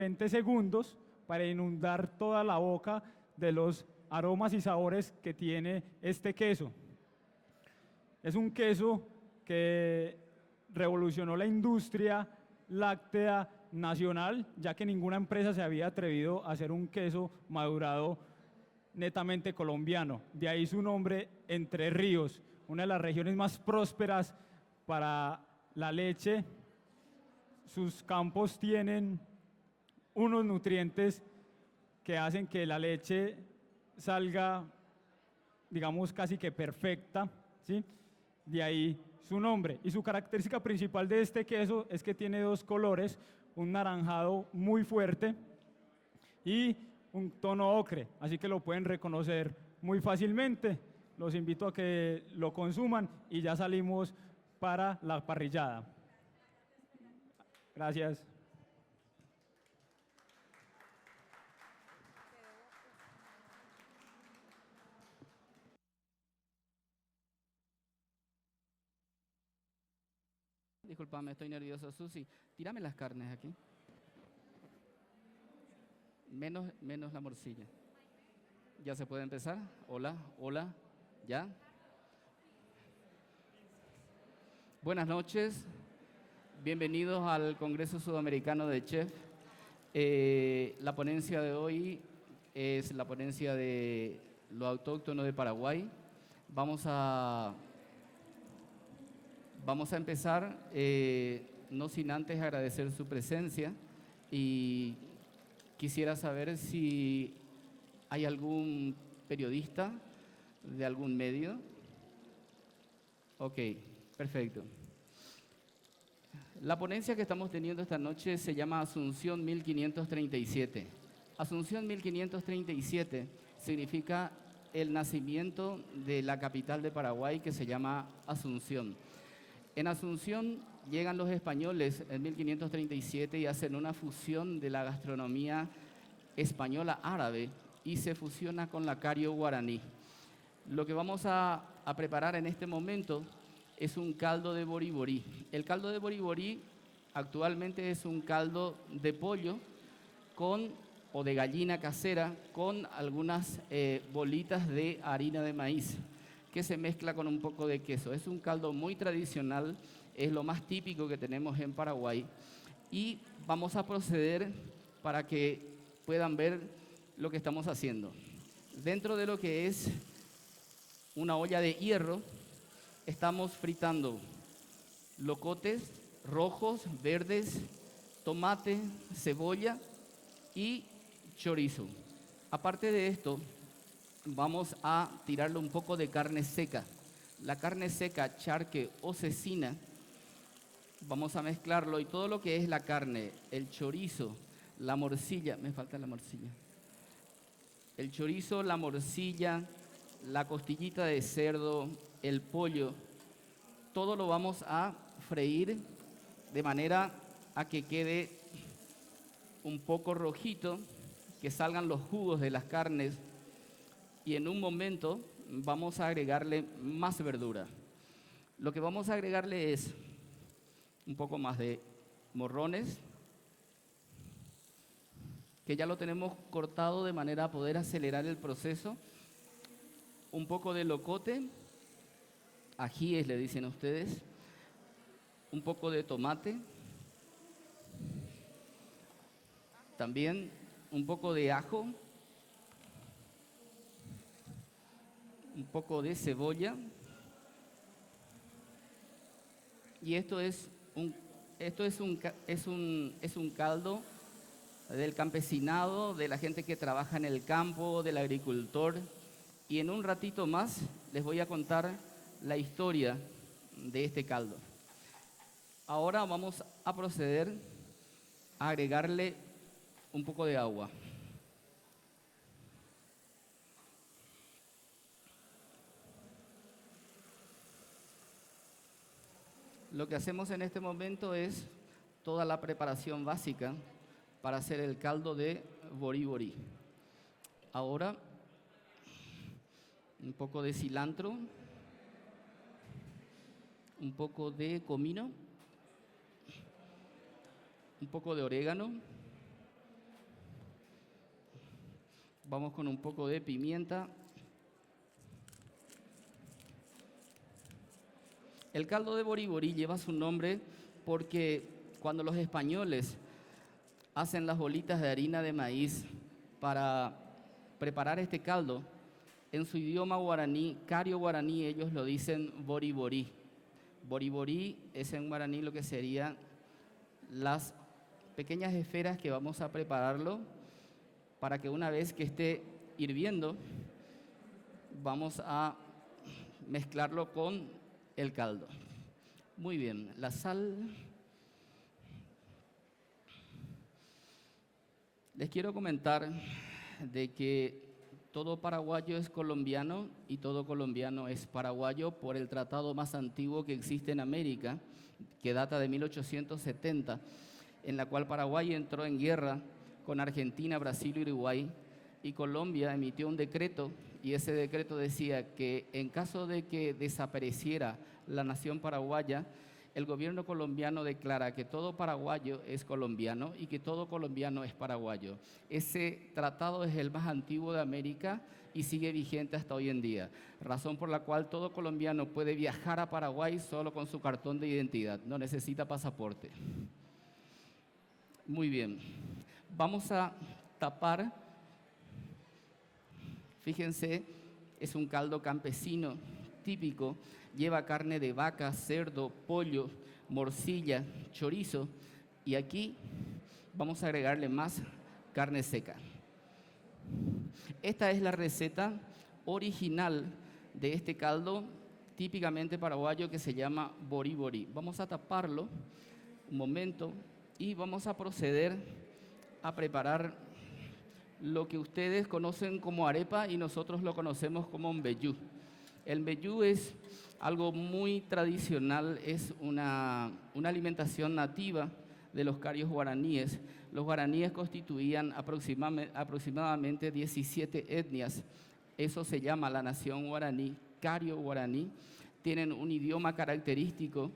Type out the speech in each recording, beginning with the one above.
20 segundos para inundar toda la boca de los aromas y sabores que tiene este queso. Es un queso que revolucionó la industria láctea nacional, ya que ninguna empresa se había atrevido a hacer un queso madurado netamente colombiano. De ahí su nombre, Entre Ríos, una de las regiones más prósperas para la leche. Sus campos tienen unos nutrientes que hacen que la leche salga, digamos, casi que perfecta, ¿sí? De ahí su nombre. Y su característica principal de este queso es que tiene dos colores, un naranjado muy fuerte y un tono ocre, así que lo pueden reconocer muy fácilmente. Los invito a que lo consuman y ya salimos para la parrillada. Gracias. Disculpame, estoy nervioso. Susi, tírame las carnes aquí. Menos la morcilla. ¿Ya se puede empezar? Hola, hola, ¿ya? Buenas noches, bienvenidos al Congreso Sudamericano de Chef. La ponencia de hoy es la ponencia de lo autóctono de Paraguay. Vamos a empezar, no sin antes agradecer su presencia, y quisiera saber si hay algún periodista de algún medio. Ok, perfecto. La ponencia que estamos teniendo esta noche se llama Asunción 1537. Asunción 1537 significa el nacimiento de la capital de Paraguay, que se llama Asunción. En Asunción llegan los españoles en 1537 y hacen una fusión de la gastronomía española árabe y se fusiona con la cario guaraní. Lo que vamos a preparar en este momento es un caldo de boriborí. El caldo de boriborí actualmente es un caldo de pollo o de gallina casera con algunas bolitas de harina de maíz que se mezcla con un poco de queso. Es un caldo muy tradicional, es lo más típico que tenemos en Paraguay. Y vamos a proceder para que puedan ver lo que estamos haciendo. Dentro de lo que es una olla de hierro, estamos fritando locotes rojos, verdes, tomate, cebolla y chorizo. Aparte de esto, vamos a tirarle un poco de carne seca. La carne seca, charque o cecina, vamos a mezclarlo, y todo lo que es la carne, el chorizo, la morcilla, me falta la morcilla. El chorizo, la morcilla, la costillita de cerdo, el pollo, todo lo vamos a freír de manera a que quede un poco rojito, que salgan los jugos de las carnes, y en un momento vamos a agregarle más verdura. Lo que vamos a agregarle es un poco más de morrones, que ya lo tenemos cortado de manera a poder acelerar el proceso, un poco de locote, ajíes le dicen ustedes, un poco de tomate, también un poco de ajo, un poco de cebolla, y esto es un caldo del campesinado, de la gente que trabaja en el campo, del agricultor. Y en un ratito más les voy a contar la historia de este caldo. Ahora vamos a proceder a agregarle un poco de agua. Lo que hacemos en este momento es toda la preparación básica para hacer el caldo de boriborí. Ahora, un poco de cilantro, un poco de comino, un poco de orégano, Vamos con un poco de pimienta. El caldo de boriborí lleva su nombre porque cuando los españoles hacen las bolitas de harina de maíz para preparar este caldo, en su idioma guaraní, cario guaraní, ellos lo dicen boriborí. Boriborí es en guaraní lo que serían las pequeñas esferas que vamos a prepararlo para que una vez que esté hirviendo, vamos a mezclarlo con el caldo. Muy bien, la sal. Les quiero comentar de que todo paraguayo es colombiano y todo colombiano es paraguayo por el tratado más antiguo que existe en América, que data de 1870, en la cual Paraguay entró en guerra con Argentina, Brasil y Uruguay, y Colombia emitió un decreto, y ese decreto decía que en caso de que desapareciera la nación paraguaya, el gobierno colombiano declara que todo paraguayo es colombiano y que todo colombiano es paraguayo. Ese tratado es el más antiguo de América y sigue vigente hasta hoy en día, razón por la cual todo colombiano puede viajar a Paraguay solo con su cartón de identidad, no necesita pasaporte. Muy bien, vamos a tapar, fíjense, es un caldo campesino típico, lleva carne de vaca, cerdo, pollo, morcilla, chorizo, y aquí vamos a agregarle más carne seca. Esta es la receta original de este caldo típicamente paraguayo que se llama boriborí. Vamos a taparlo un momento y vamos a proceder a preparar lo que ustedes conocen como arepa y nosotros lo conocemos como mbejú. El mbejú es algo muy tradicional, es una alimentación nativa de los carios guaraníes. Los guaraníes constituían aproximadamente 17 etnias. Eso se llama la nación guaraní, cario guaraní. Tienen un idioma característico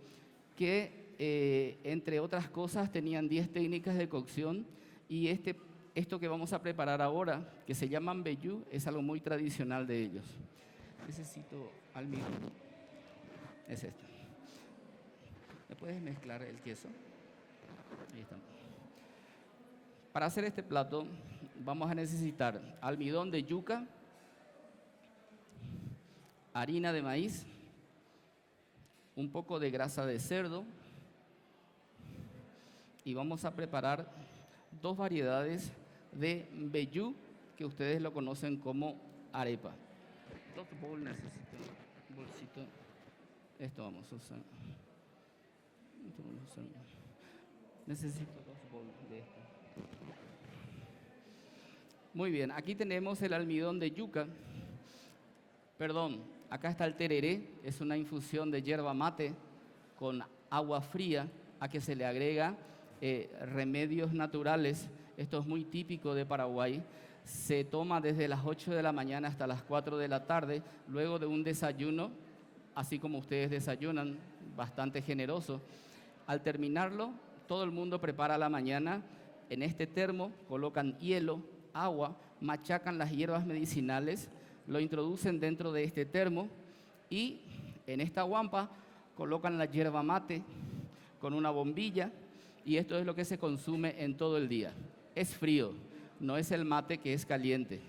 que, entre otras cosas, tenían 10 técnicas de cocción y esto que vamos a preparar ahora, que se llama mbejú, es algo muy tradicional de ellos. Necesito almidón. Es esto. ¿Me puedes mezclar el queso? Ahí está. Para hacer este plato vamos a necesitar almidón de yuca, harina de maíz, un poco de grasa de cerdo y vamos a preparar 2 variedades de mbejú que ustedes lo conocen como arepa. 2 bowls necesito, un bolsito. Esto vamos a usar. Necesito 2 bowls de esto. Muy bien, aquí tenemos el almidón de yuca. Perdón, acá está el tereré, es una infusión de yerba mate con agua fría a que se le agrega remedios naturales. Esto es muy típico de Paraguay. Se toma desde las 8 de la mañana hasta las 4 de la tarde, luego de un desayuno, así como ustedes desayunan, bastante generoso. Al terminarlo, todo el mundo prepara la mañana. En este termo colocan hielo, agua, machacan las hierbas medicinales, lo introducen dentro de este termo y en esta guampa colocan la yerba mate con una bombilla y esto es lo que se consume en todo el día. Es frío, no es el mate que es caliente,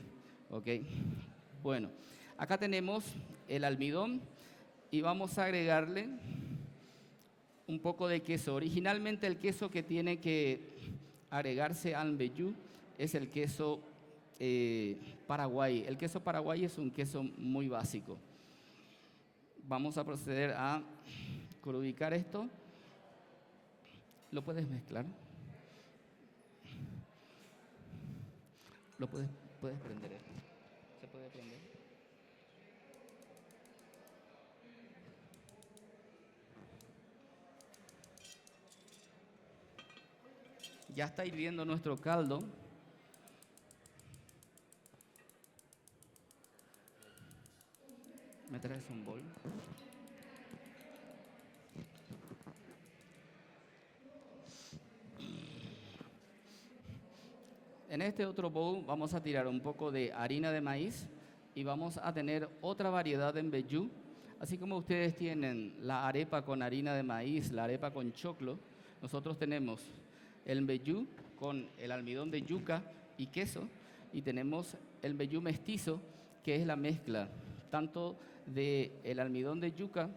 ¿ok? Bueno, acá tenemos el almidón y vamos a agregarle un poco de queso. Originalmente el queso que tiene que agregarse al mbejú es el queso Paraguay. El queso Paraguay es un queso muy básico. Vamos a proceder a ubicar esto. ¿Lo puedes mezclar? ¿Lo puedes prender esto? ¿Se puede prender? Ya está hirviendo nuestro caldo. ¿Me traes un bol? En este otro bowl vamos a tirar un poco de harina de maíz y vamos a tener otra variedad de mbejú. Así como ustedes tienen la arepa con harina de maíz, la arepa con choclo, nosotros tenemos el mbejú con el almidón de yuca y queso, y tenemos el mbejú mestizo, que es la mezcla tanto del almidón de yuca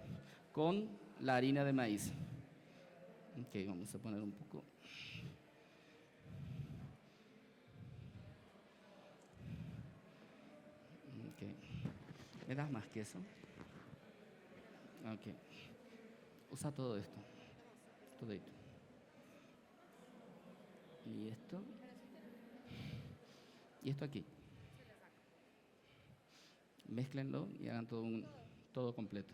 con la harina de maíz. Ok, vamos a poner un poco. Okay. ¿Me das más queso? Ok. Usa todo esto. Todo esto. Y esto. Y esto aquí. Mézclenlo y hagan todo completo.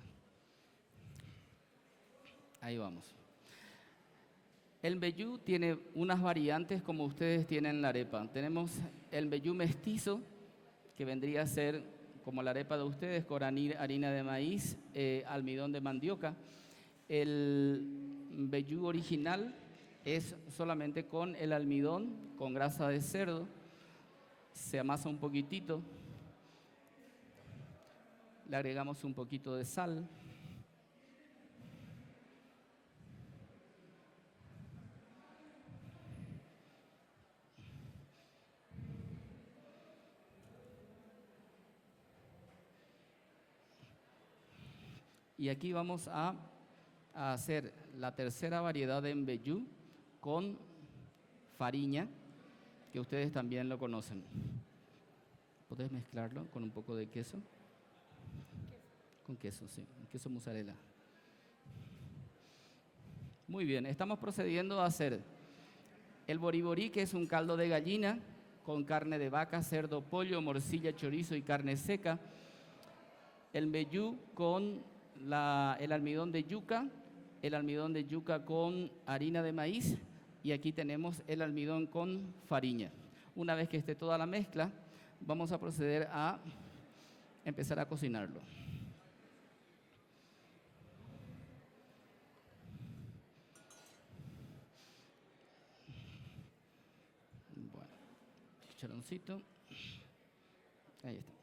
Ahí vamos. El mbejú tiene unas variantes como ustedes tienen en la arepa. Tenemos el mbejú mestizo, que vendría a ser como la arepa de ustedes, con harina de maíz, almidón de mandioca. El mbejú original es solamente con el almidón, con grasa de cerdo. Se amasa un poquitito. Le agregamos un poquito de sal. Y aquí vamos a hacer la tercera variedad de mbejú con fariña, que ustedes también lo conocen. ¿Podés mezclarlo con un poco de queso? Con queso, sí, queso mozzarella. Muy bien, estamos procediendo a hacer el boriborí, que es un caldo de gallina con carne de vaca, cerdo, pollo, morcilla, chorizo y carne seca. El mbejú con el almidón de yuca con harina de maíz, y aquí tenemos el almidón con fariña. Una vez que esté toda la mezcla, vamos a proceder a empezar a cocinarlo. Bueno, chicharroncito. Ahí está.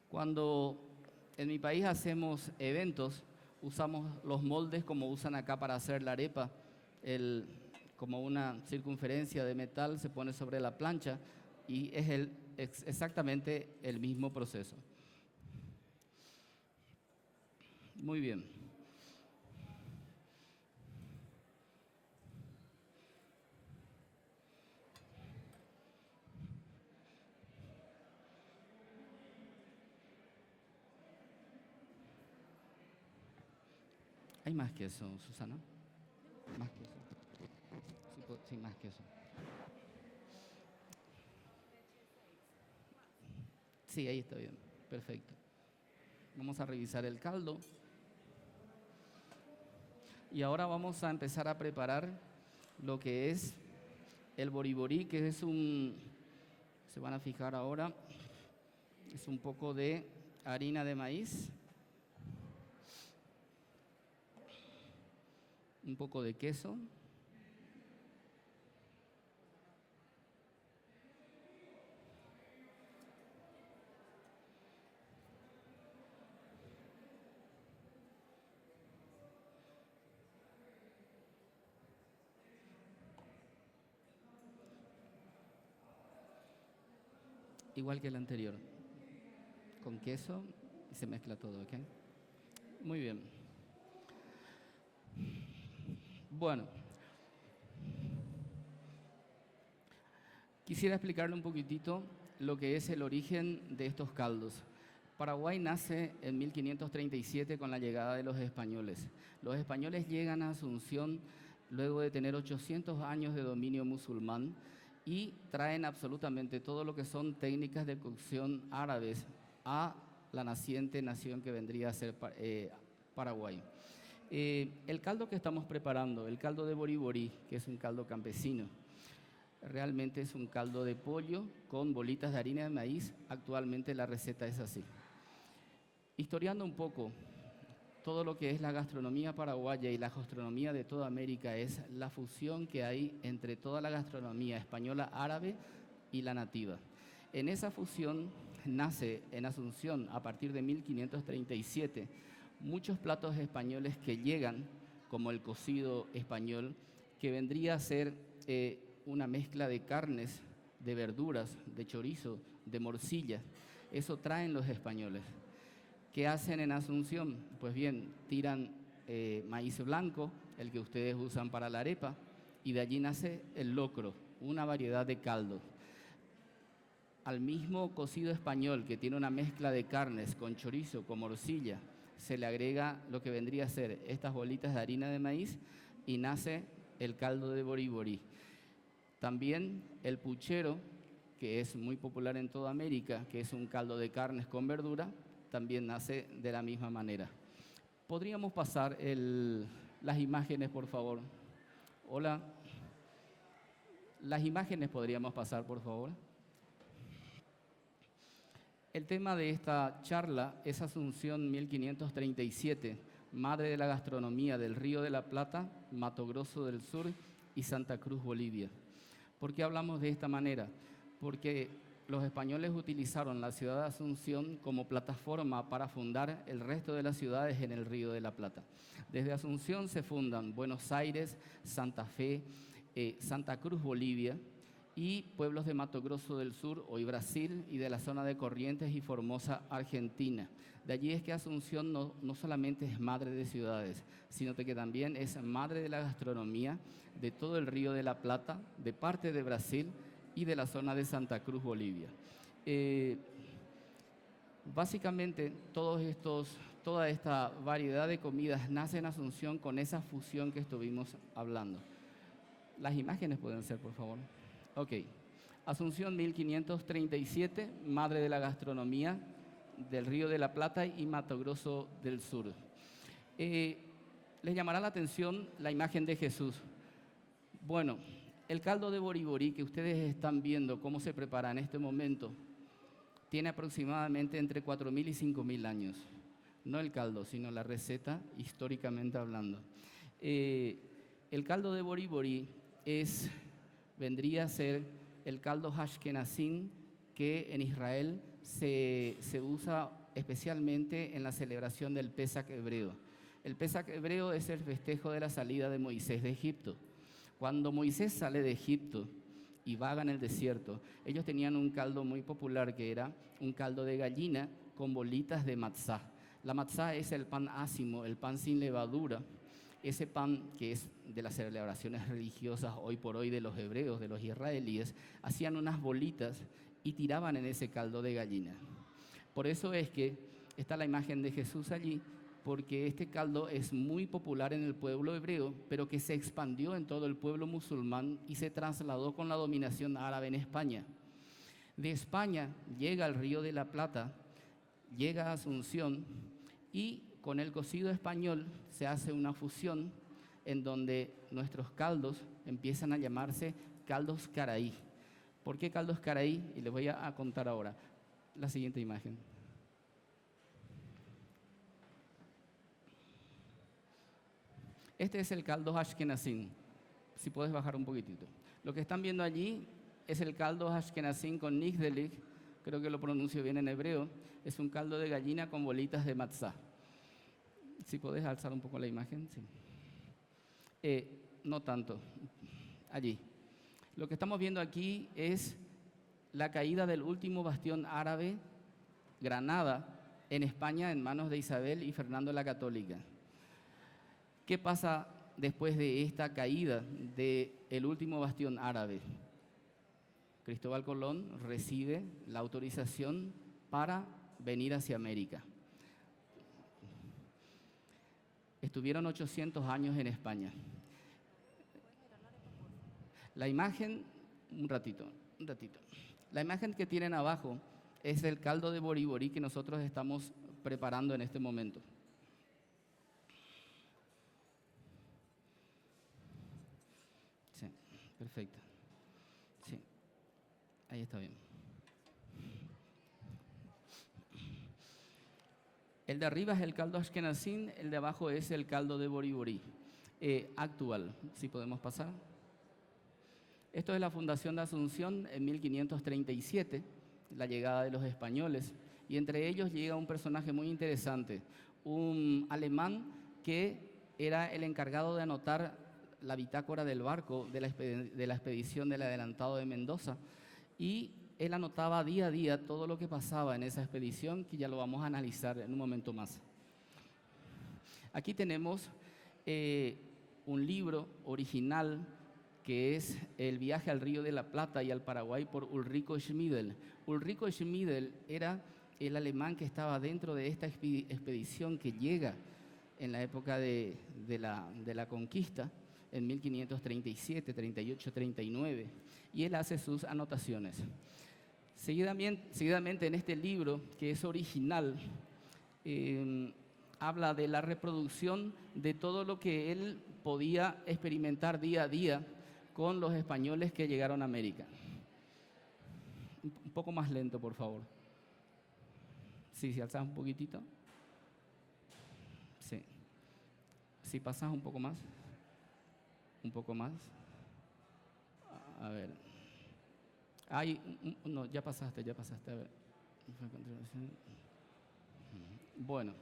Cuando en mi país hacemos eventos, usamos los moldes como usan acá para hacer la arepa. Como una circunferencia de metal se pone sobre la plancha y es exactamente el mismo proceso. Muy bien. ¿Hay más queso, Susana? ¿Más queso? Sí, más queso. Sí, ahí está bien. Perfecto. Vamos a revisar el caldo. Y ahora vamos a empezar a preparar lo que es el boriborí, que es se van a fijar ahora, es un poco de harina de maíz, un poco de queso, igual que el anterior, con queso, y se mezcla todo, ¿ok? Muy bien. Bueno, quisiera explicarle un poquitito lo que es el origen de estos caldos. Paraguay nace en 1537 con la llegada de los españoles. Los españoles llegan a Asunción luego de tener 800 años de dominio musulmán y traen absolutamente todo lo que son técnicas de cocción árabes a la naciente nación que vendría a ser Paraguay. El caldo que estamos preparando, el caldo de boriborí, que es un caldo campesino, Realmente es un caldo de pollo con bolitas de harina de maíz. Actualmente la receta es así. Historiando un poco, todo lo que es la gastronomía paraguaya y la gastronomía de toda América es la fusión que hay entre toda la gastronomía española, árabe y la nativa. En esa fusión nace en Asunción, a partir de 1537, muchos platos españoles que llegan, como el cocido español, que vendría a ser una mezcla de carnes, de verduras, de chorizo, de morcilla. Eso traen los españoles. ¿Qué hacen en Asunción? Pues bien, tiran maíz blanco, el que ustedes usan para la arepa, y de allí nace el locro, una variedad de caldos. Al mismo cocido español, que tiene una mezcla de carnes con chorizo, con morcilla, se le agrega lo que vendría a ser estas bolitas de harina de maíz y nace el caldo de boriborí. También el puchero, que es muy popular en toda América, que es un caldo de carnes con verdura, también nace de la misma manera. ¿Podríamos pasar las imágenes, por favor? Hola. Las imágenes podríamos pasar, por favor. El tema de esta charla es Asunción 1537, madre de la gastronomía del Río de la Plata, Mato Grosso del Sur y Santa Cruz, Bolivia. ¿Por qué hablamos de esta manera? Porque los españoles utilizaron la ciudad de Asunción como plataforma para fundar el resto de las ciudades en el Río de la Plata. Desde Asunción se fundan Buenos Aires, Santa Fe, Santa Cruz, Bolivia, y pueblos de Mato Grosso del Sur, hoy Brasil, y de la zona de Corrientes y Formosa, Argentina. De allí es que Asunción no solamente es madre de ciudades, sino que también es madre de la gastronomía de todo el Río de la Plata, de parte de Brasil y de la zona de Santa Cruz, Bolivia. Básicamente, toda esta variedad de comidas nace en Asunción con esa fusión que estuvimos hablando. Las imágenes pueden ser, por favor. Ok. Asunción 1537, madre de la gastronomía del Río de la Plata y Mato Grosso del Sur. Les llamará la atención la imagen de Jesús. Bueno, el caldo de boriborí que ustedes están viendo cómo se prepara en este momento tiene aproximadamente entre 4.000 y 5.000 años. No el caldo, sino la receta históricamente hablando. El caldo de boriborí vendría a ser el caldo ashkenazim que en Israel se usa especialmente en la celebración del Pesach hebreo. El Pesach hebreo es el festejo de la salida de Moisés de Egipto. Cuando Moisés sale de Egipto y vaga en el desierto, ellos tenían un caldo muy popular que era un caldo de gallina con bolitas de matzá. La matzá es el pan ácimo, el pan sin levadura. Ese pan que es de las celebraciones religiosas hoy por hoy de los hebreos, de los israelíes, hacían unas bolitas y tiraban en ese caldo de gallina. Por eso es que está la imagen de Jesús allí, porque este caldo es muy popular en el pueblo hebreo, pero que se expandió en todo el pueblo musulmán y se trasladó con la dominación árabe en España. De España llega al Río de la Plata, llega a Asunción y con el cocido español se hace una fusión en donde nuestros caldos empiezan a llamarse caldos caraí. ¿Por qué caldos caraí? Y les voy a contar ahora. La siguiente imagen. Este es el caldo ashkenazim. Si puedes bajar un poquitito. Lo que están viendo allí es el caldo ashkenazim con nigdelig, creo que lo pronuncio bien en hebreo. Es un caldo de gallina con bolitas de matzá. Si puedes alzar un poco la imagen, sí. No tanto, allí. Lo que estamos viendo aquí es la caída del último bastión árabe, Granada, en España, en manos de Isabel y Fernando la Católica. ¿Qué pasa después de esta caída del último bastión árabe? Cristóbal Colón recibe la autorización para venir hacia América. Estuvieron 800 años en España. La imagen, un ratito. La imagen que tienen abajo es el caldo de boriborí que nosotros estamos preparando en este momento. Sí, perfecto. Ahí está bien. El de arriba es el caldo ashkenazí, el de abajo es el caldo de boriborí actual. Si podemos pasar. Esto es la fundación de Asunción en 1537, la llegada de los españoles. Y entre ellos llega un personaje muy interesante, un alemán que era el encargado de anotar la bitácora del barco de la expedición del adelantado de Mendoza. Y él anotaba día a día todo lo que pasaba en esa expedición, que ya lo vamos a analizar en un momento más. Aquí tenemos un libro original que es El viaje al Río de la Plata y al Paraguay por Ulrico Schmidl. Ulrico Schmidl era el alemán que estaba dentro de esta expedición que llega en la época de la conquista, en 1537, 38, 39, y él hace sus anotaciones. Seguidamente en este libro, que es original, habla de la reproducción de todo lo que él podía experimentar día a día con los españoles que llegaron a América. Un poco más lento, por favor. Sí, si alzas un poquitito. Sí. Si pasas un poco más. Un poco más. A ver. Ay, no, ya pasaste. A ver. Bueno.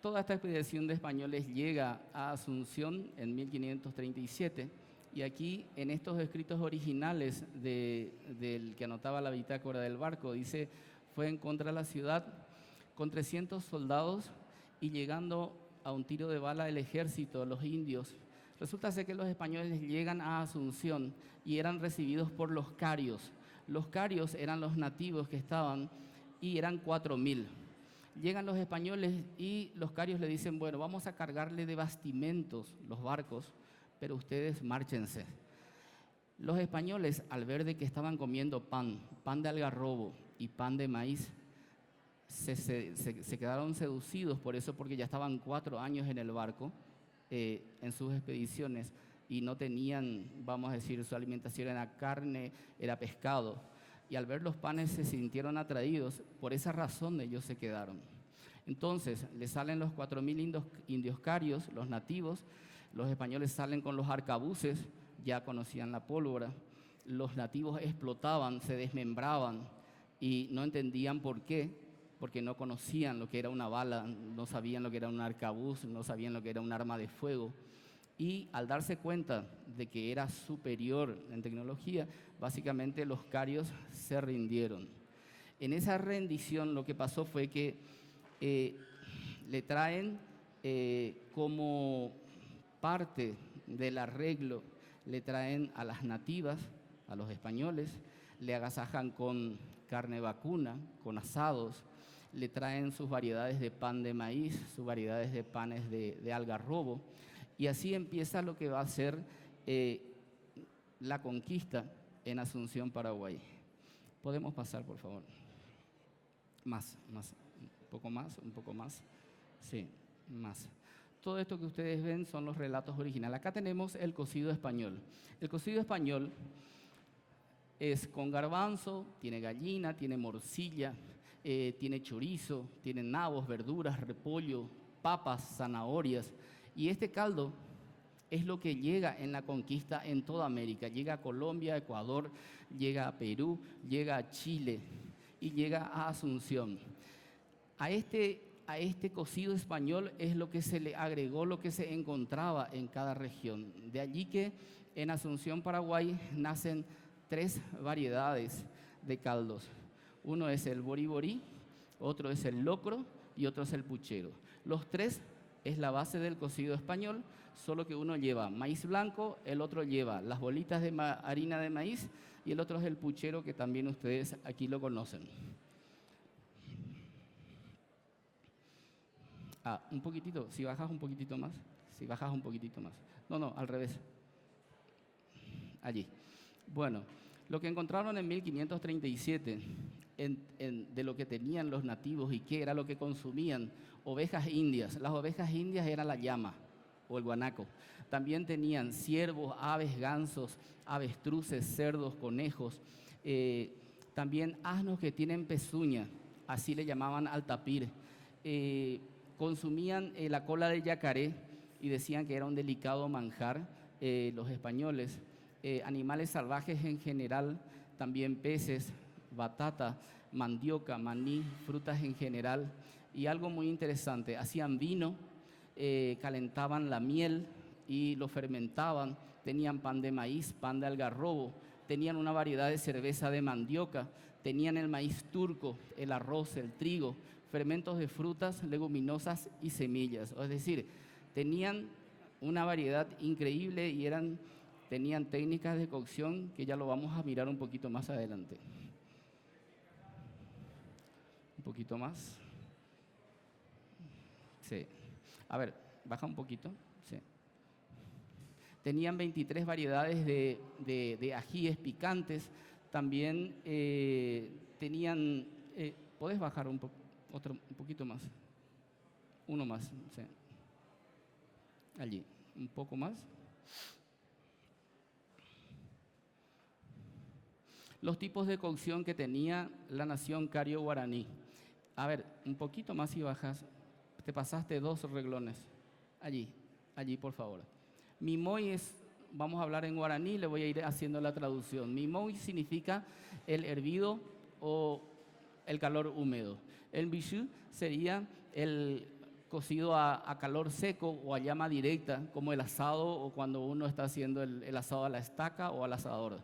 Toda esta expedición de españoles llega a Asunción en 1537 y aquí en estos escritos originales del que anotaba la bitácora del barco dice: fue en contra de la ciudad con 300 soldados y llegando a un tiro de bala el ejército, los indios. Resulta ser que los españoles llegan a Asunción y eran recibidos por los carios. Los carios eran los nativos que estaban y eran 4000. Llegan los españoles y los carios le dicen: bueno, vamos a cargarle de bastimentos los barcos, pero ustedes márchense. Los españoles, al ver de que estaban comiendo pan de algarrobo y pan de maíz, se quedaron seducidos por eso, porque ya estaban 4 años en el barco, en sus expediciones, y no tenían, vamos a decir, su alimentación era carne, era pescado. Y al ver los panes se sintieron atraídos, por esa razón ellos se quedaron. Entonces le salen los 4000 indios carios, los nativos. Los españoles salen con los arcabuces, ya conocían la pólvora. Los nativos explotaban, se desmembraban y no entendían por qué, porque no conocían lo que era una bala, no sabían lo que era un arcabuz, no sabían lo que era un arma de fuego. Y al darse cuenta de que era superior en tecnología, básicamente los carios se rindieron. En esa rendición lo que pasó fue que le traen como parte del arreglo, le traen a las nativas, a los españoles, le agasajan con carne vacuna, con asados, le traen sus variedades de pan de maíz, sus variedades de panes de algarrobo. Y así empieza lo que va a ser la conquista en Asunción, Paraguay. ¿Podemos pasar, por favor? Más, un poco más. Sí, más. Todo esto que ustedes ven son los relatos originales. Acá tenemos el cocido español. El cocido español es con garbanzo, tiene gallina, tiene morcilla, tiene chorizo, tiene nabos, verduras, repollo, papas, zanahorias. Y este caldo es lo que llega en la conquista en toda América. Llega a Colombia, a Ecuador, llega a Perú, llega a Chile y llega a Asunción. A este cocido español es lo que se le agregó, lo que se encontraba en cada región. De allí que en Asunción, Paraguay, nacen 3 variedades de caldos. Uno es el boriborí, otro es el locro y otro es el puchero. Los 3 es la base del cocido español, solo que uno lleva maíz blanco, el otro lleva las bolitas de harina de maíz y el otro es el puchero, que también ustedes aquí lo conocen. Un poquitito, si bajas un poquitito más, No, al revés. Allí. Bueno, lo que encontraron en 1537 de lo que tenían los nativos y qué era lo que consumían: ovejas indias. Las ovejas indias era la llama o el guanaco. También tenían ciervos, aves, gansos, avestruces, cerdos, conejos. También asnos que tienen pezuña, así le llamaban al tapir. Consumían la cola de yacaré y decían que era un delicado manjar los españoles. Animales salvajes en general, también peces, batata, mandioca, maní, frutas en general. Y algo muy interesante, hacían vino, calentaban la miel y lo fermentaban, tenían pan de maíz, pan de algarrobo, tenían una variedad de cerveza de mandioca, tenían el maíz turco, el arroz, el trigo, fermentos de frutas, leguminosas y semillas. Es decir, tenían una variedad increíble y tenían técnicas de cocción que ya lo vamos a mirar un poquito más adelante. Un poquito más. Sí. A ver, baja un poquito. Sí. Tenían 23 variedades de ajíes picantes. También tenían... ¿Podés bajar un poquito más? Uno más. Sí. Allí. Un poco más. Los tipos de cocción que tenía la nación cario-guaraní. A ver, un poquito más y bajas. Te pasaste 2 reglones. Allí, por favor. Mimoy vamos a hablar en guaraní, le voy a ir haciendo la traducción. Mimoy significa el hervido o el calor húmedo. El bichu sería el cocido a calor seco o a llama directa, como el asado o cuando uno está haciendo el asado a la estaca o al asador.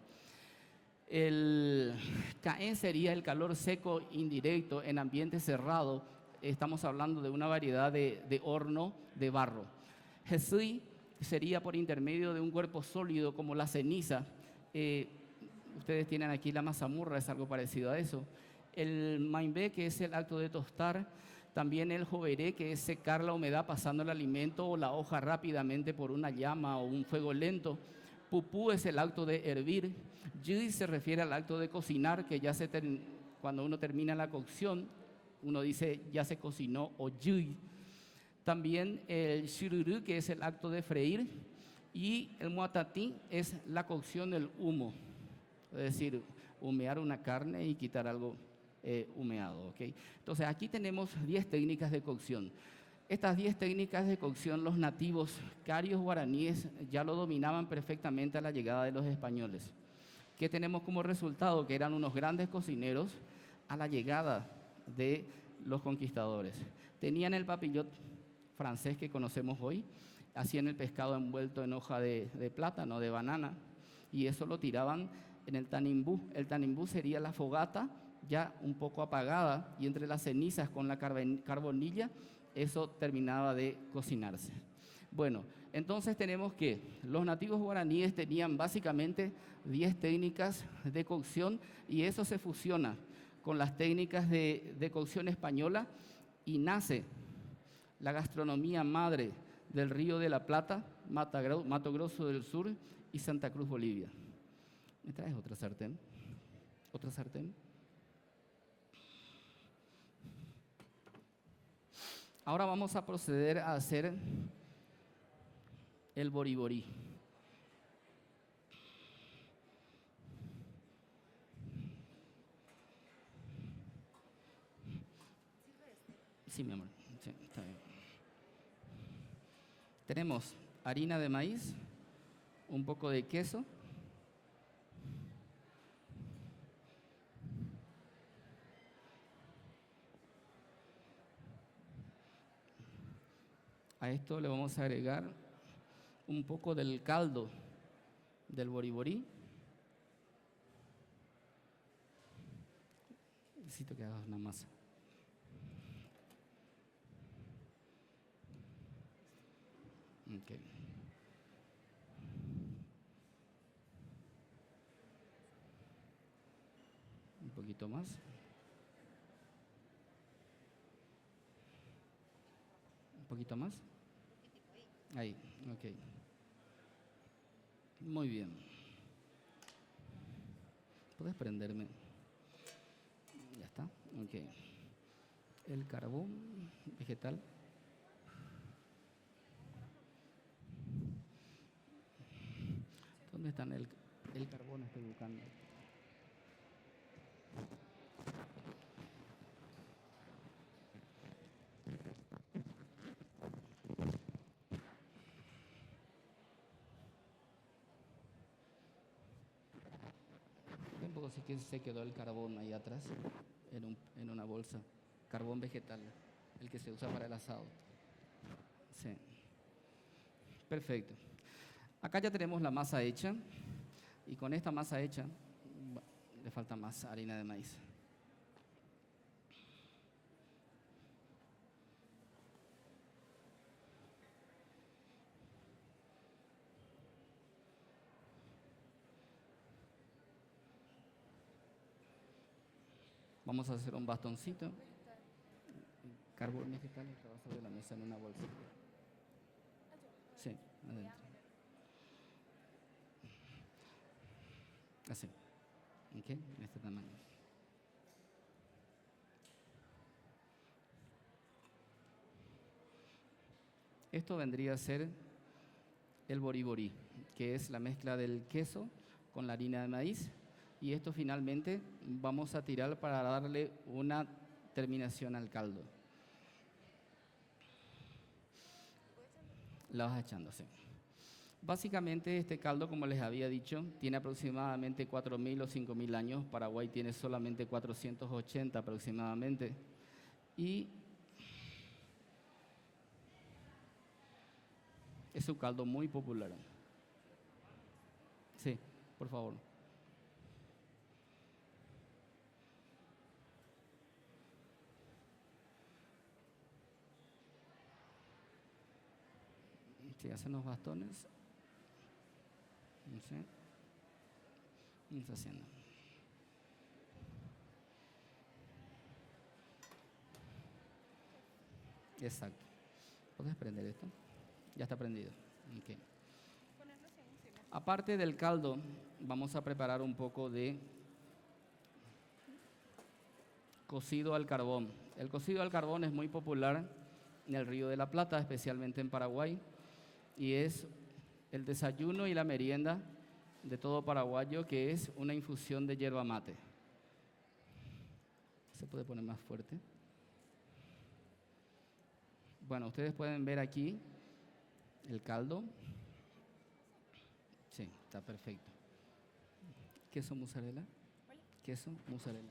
El caen sería el calor seco indirecto en ambiente cerrado. Estamos hablando de una variedad de horno de barro. Jesui sería por intermedio de un cuerpo sólido como la ceniza. Ustedes tienen aquí la mazamurra, es algo parecido a eso. El mainbe, que es el acto de tostar. También el joveré, que es secar la humedad pasando el alimento o la hoja rápidamente por una llama o un fuego lento. Pupú es el acto de hervir. Yui se refiere al acto de cocinar, que ya cuando uno termina la cocción, uno dice ya se cocinó o yui. También el shiruru, que es el acto de freír. Y el muatatí es la cocción del humo. Es decir, humear una carne y quitar algo humeado. ¿Okay? Entonces aquí tenemos 10 técnicas de cocción. Estas 10 técnicas de cocción los nativos carios guaraníes ya lo dominaban perfectamente a la llegada de los españoles. ¿Qué tenemos como resultado? Que eran unos grandes cocineros a la llegada de los conquistadores. Tenían el papillot francés que conocemos hoy, hacían el pescado envuelto en hoja de plátano, de banana, y eso lo tiraban en el tanimbú. El tanimbú sería la fogata ya un poco apagada y entre las cenizas con la carbonilla eso terminaba de cocinarse. Bueno, entonces tenemos que los nativos guaraníes tenían básicamente 10 técnicas de cocción y eso se fusiona con las técnicas de cocción española y nace la gastronomía madre del Río de la Plata, Mato Grosso del Sur y Santa Cruz, Bolivia. ¿Me traes otra sartén? ¿Otra sartén? Ahora vamos a proceder a hacer el boriborí. Sí, mi amor. Sí, está bien. Tenemos harina de maíz, un poco de queso, a esto le vamos a agregar un poco del caldo del boriborí. Necesito que hagas una masa. Okay. Un poquito más. Un poquito más. Ahí, ok. Muy bien. ¿Puedes prenderme? Ya está, ok. El carbón vegetal. ¿Dónde está el carbón? Estoy buscando. Tampoco sé que se quedó el carbón ahí atrás, en una bolsa. Carbón vegetal, el que se usa para el asado. Sí. Perfecto. Acá ya tenemos la masa hecha. Y con esta masa hecha, le falta más harina de maíz. Vamos a hacer un bastoncito. Carbón vegetal que va sobre la mesa en una bolsa. Sí, adentro. Así. ¿Ok? En este tamaño. Esto vendría a ser el boriborí, que es la mezcla del queso con la harina de maíz. Y esto finalmente vamos a tirar para darle una terminación al caldo. La vas echando, sí. Básicamente este caldo, como les había dicho, tiene aproximadamente 4.000 o 5.000 años. Paraguay tiene solamente 480 aproximadamente. Y es un caldo muy popular. Sí, por favor. Sí, hacen los bastones. Sí. Vamos haciendo. Exacto. ¿Puedes prender esto? Ya está prendido. Okay. Aparte del caldo, vamos a preparar un poco de cocido al carbón. El cocido al carbón es muy popular en el Río de la Plata, especialmente en Paraguay, y es el desayuno y la merienda de todo paraguayo, que es una infusión de yerba mate. ¿Se puede poner más fuerte? Bueno, ustedes pueden ver aquí el caldo. Sí, está perfecto. ¿Queso mozzarella? Queso mozzarella.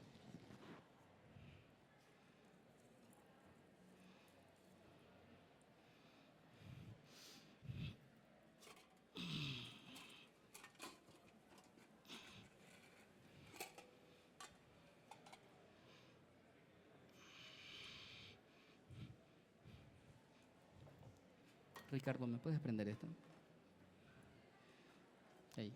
Ricardo, ¿me puedes prender esto? Ahí.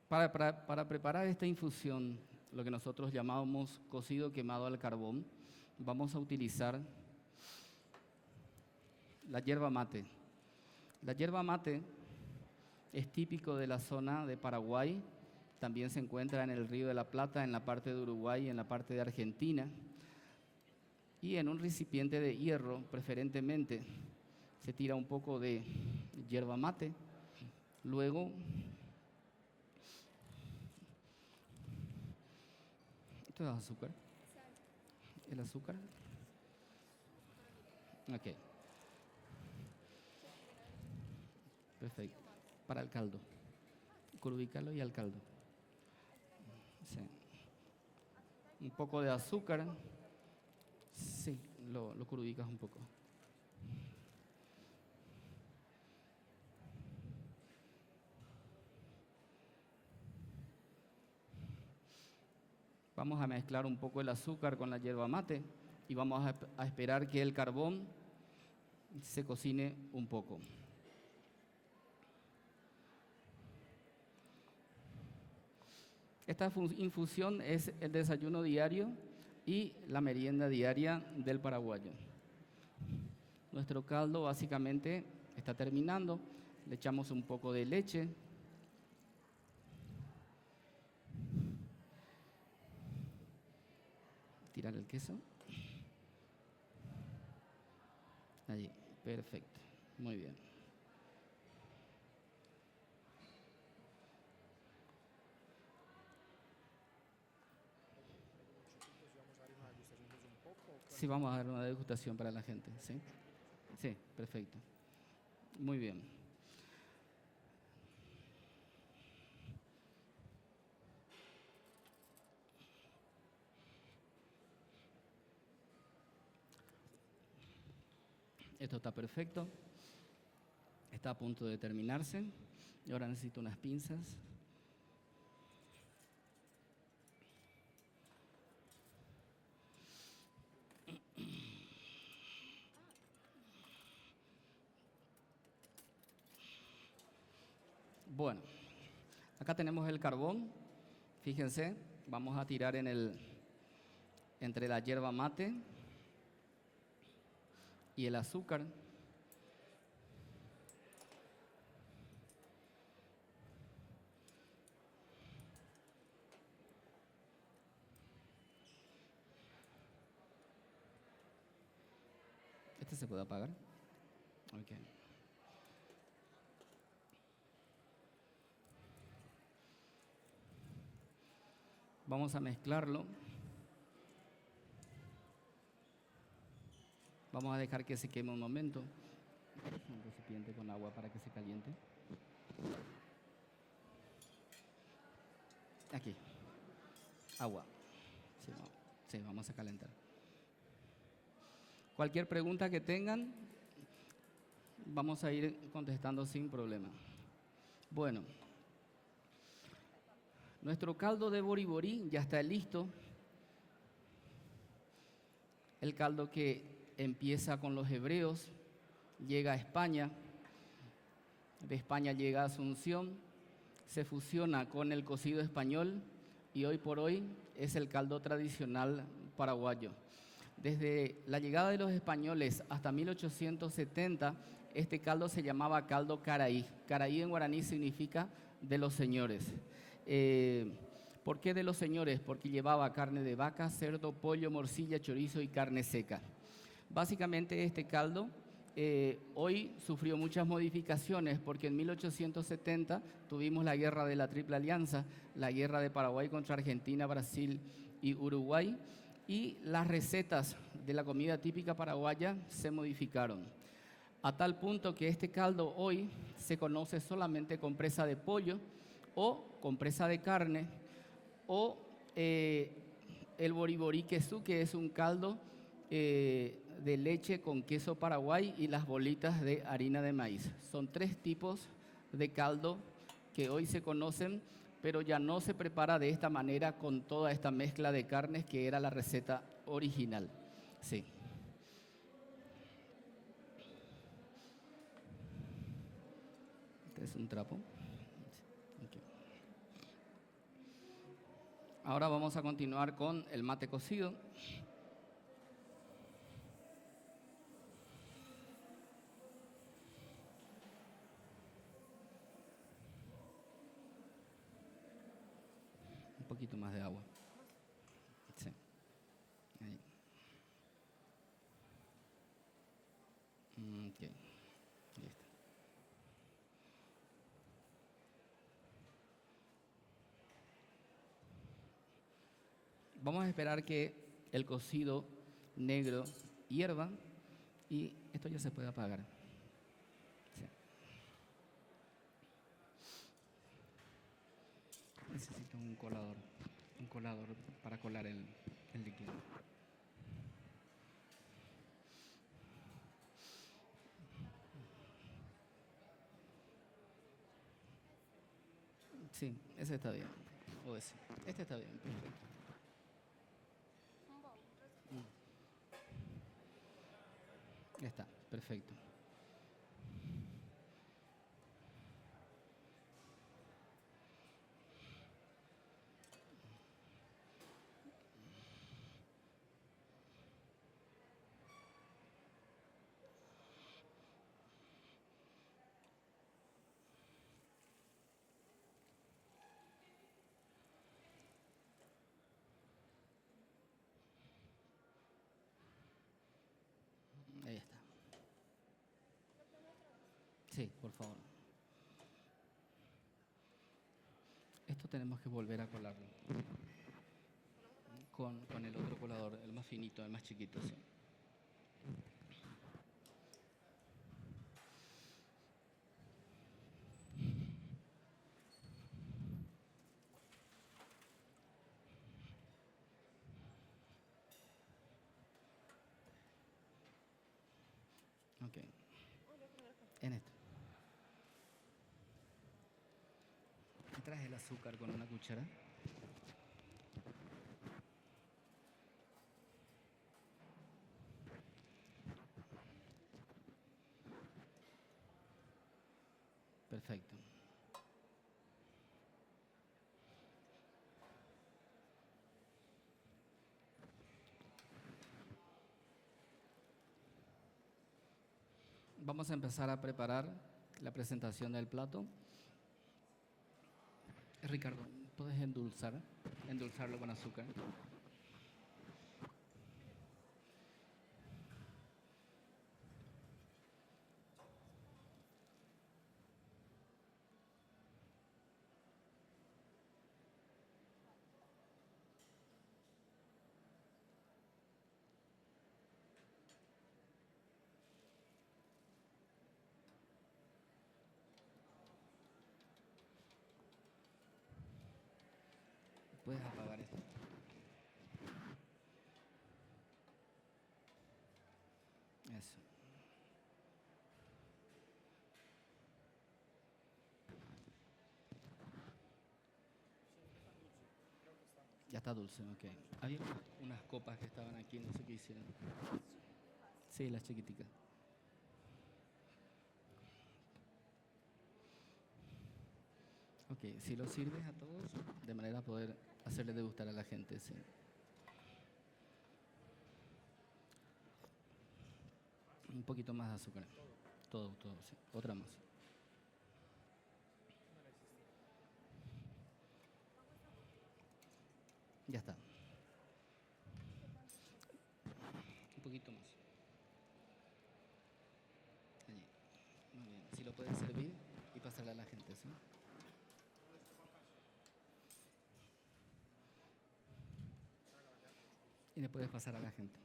Para preparar esta infusión, lo que nosotros llamamos cocido quemado al carbón, vamos a utilizar la yerba mate. La yerba mate es típico de la zona de Paraguay, también se encuentra en el Río de la Plata, en la parte de Uruguay y en la parte de Argentina. Y en un recipiente de hierro, preferentemente, se tira un poco de yerba mate. Luego, ¿esto es azúcar? ¿El azúcar? Ok. Perfecto. Para el caldo. Ubicarlo y al caldo. Sí. Un poco de azúcar. Sí, lo ubicas un poco. Vamos a mezclar un poco el azúcar con la yerba mate y vamos a esperar que el carbón se cocine un poco. Esta infusión es el desayuno diario y la merienda diaria del paraguayo. Nuestro caldo básicamente está terminando. Le echamos un poco de leche. Tirar el queso. Allí, perfecto. Muy bien. Sí, vamos a dar una degustación para la gente, ¿sí? Sí, perfecto. Muy bien. Esto está perfecto. Está a punto de terminarse. Y ahora necesito unas pinzas. Bueno, acá tenemos el carbón. Fíjense, vamos a tirar entre la yerba mate y el azúcar. ¿Este se puede apagar? Ok. Vamos a mezclarlo. Vamos a dejar que se queme un momento. Un recipiente con agua para que se caliente. Aquí. Agua. Sí, vamos a calentar. Cualquier pregunta que tengan, vamos a ir contestando sin problema. Bueno, nuestro caldo de boriborí ya está listo. El caldo que empieza con los hebreos, llega a España, de España llega a Asunción, se fusiona con el cocido español y hoy por hoy es el caldo tradicional paraguayo. Desde la llegada de los españoles hasta 1870, este caldo se llamaba caldo caraí. Caraí en guaraní significa de los señores. ¿Por qué de los señores? Porque llevaba carne de vaca, cerdo, pollo, morcilla, chorizo y carne seca. Básicamente este caldo hoy sufrió muchas modificaciones porque en 1870 tuvimos la guerra de la Triple Alianza, la guerra de Paraguay contra Argentina, Brasil y Uruguay, y las recetas de la comida típica paraguaya se modificaron. A tal punto que este caldo hoy se conoce solamente con presa de pollo o con presa de carne o el boriborí quesú, que es un caldo de leche con queso paraguay y las bolitas de harina de maíz. Son 3 tipos de caldo que hoy se conocen, pero ya no se prepara de esta manera con toda esta mezcla de carnes que era la receta original. Sí. Este es un trapo. Okay. Ahora vamos a continuar con el mate cocido. Un poquito más de agua. Sí. Ahí. Okay. Listo. Vamos a esperar que el cocido negro hierva y esto ya se puede apagar. Sí. Necesito un colador para colar el líquido. Sí, ese está bien. O ese. Este está bien, perfecto. Ya está, perfecto. Sí, por favor. Esto tenemos que volver a colarlo con el otro colador, el más finito, el más chiquito, sí. Ok. En esto. ¿Me traes el azúcar con una cuchara? Perfecto. Vamos a empezar a preparar la presentación del plato. Ricardo, ¿puedes endulzarlo con azúcar? ¿Puedes apagar esto? Eso. Ya está dulce, ok. Había unas copas que estaban aquí, no sé qué hicieron. Sí, las chiquiticas. Ok, si lo sirves a todos, de manera a poder hacerle degustar a la gente, sí. Un poquito más de azúcar. Todo, sí. Otra más. Ya está. Un poquito más. Allí. Muy bien. Si lo puedes servir y pasarle a la gente, ¿sí? Y le puedes pasar a la gente.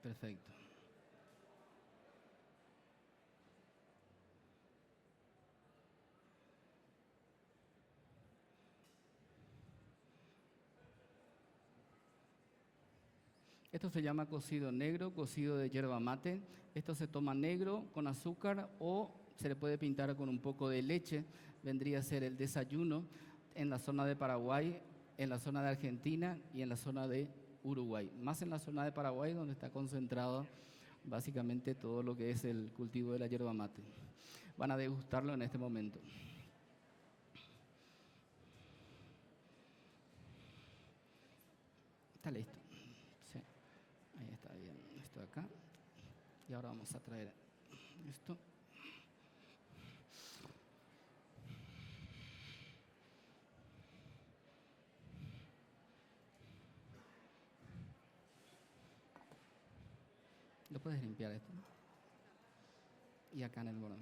Perfecto. Esto se llama cocido negro, cocido de yerba mate. Esto se toma negro con azúcar o se le puede pintar con un poco de leche. Vendría a ser el desayuno en la zona de Paraguay, en la zona de Argentina y en la zona de Uruguay. Más en la zona de Paraguay, donde está concentrado básicamente todo lo que es el cultivo de la yerba mate. Van a degustarlo en este momento. Está listo. Sí, ahí está bien. Esto acá. Y ahora vamos a traer esto. ¿Lo puedes limpiar esto? Y acá en el borde.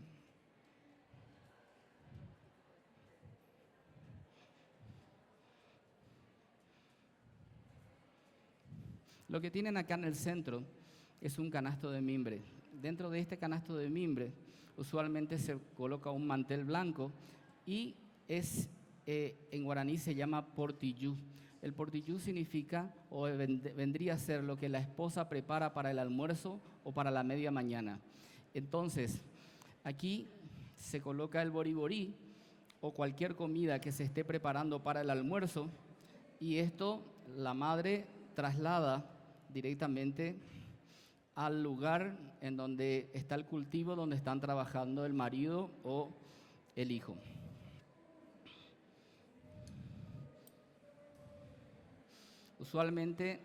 Lo que tienen acá en el centro es un canasto de mimbre. Dentro de este canasto de mimbre usualmente se coloca un mantel blanco y en guaraní se llama portillú. El portillú significa o vendría a ser lo que la esposa prepara para el almuerzo o para la media mañana. Entonces, aquí se coloca el boriborí o cualquier comida que se esté preparando para el almuerzo y esto la madre traslada directamente al lugar en donde está el cultivo, donde están trabajando el marido o el hijo. Usualmente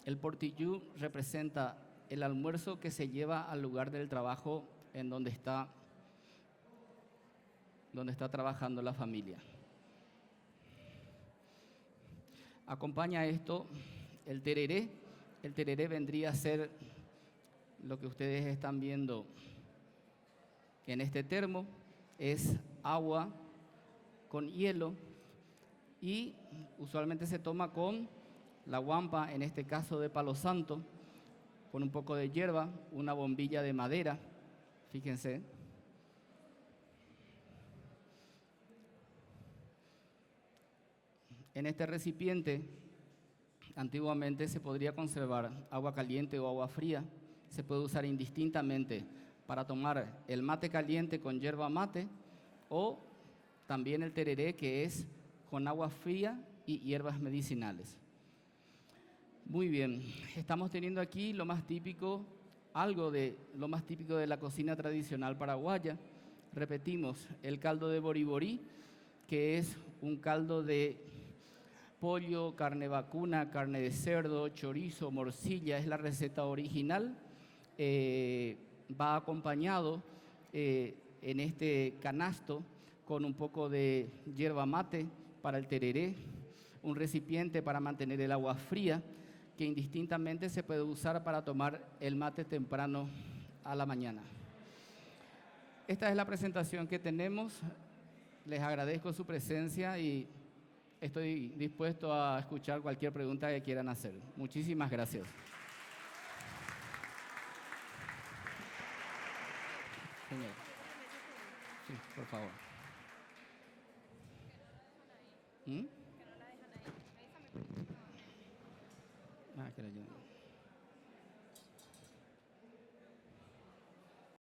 el portillú representa el almuerzo que se lleva al lugar del trabajo en donde está trabajando la familia. Acompaña a esto el tereré. El tereré vendría a ser lo que ustedes están viendo en este termo. Es agua con hielo y usualmente se toma con la guampa, en este caso de palo santo, con un poco de hierba, una bombilla de madera, fíjense. En este recipiente, antiguamente se podría conservar agua caliente o agua fría. Se puede usar indistintamente para tomar el mate caliente con yerba mate o también el tereré, que es con agua fría y hierbas medicinales. Muy bien, estamos teniendo aquí lo más típico, algo de lo más típico de la cocina tradicional paraguaya. Repetimos, el caldo de boriborí, que es un caldo de pollo, carne vacuna, carne de cerdo, chorizo, morcilla, es la receta original. Va acompañado en este canasto con un poco de yerba mate para el tereré, un recipiente para mantener el agua fría, que indistintamente se puede usar para tomar el mate temprano a la mañana. Esta es la presentación que tenemos. Les agradezco su presencia y estoy dispuesto a escuchar cualquier pregunta que quieran hacer. Muchísimas gracias. Señor. Sí, por favor. ¿Mm? Ah, que la lleven.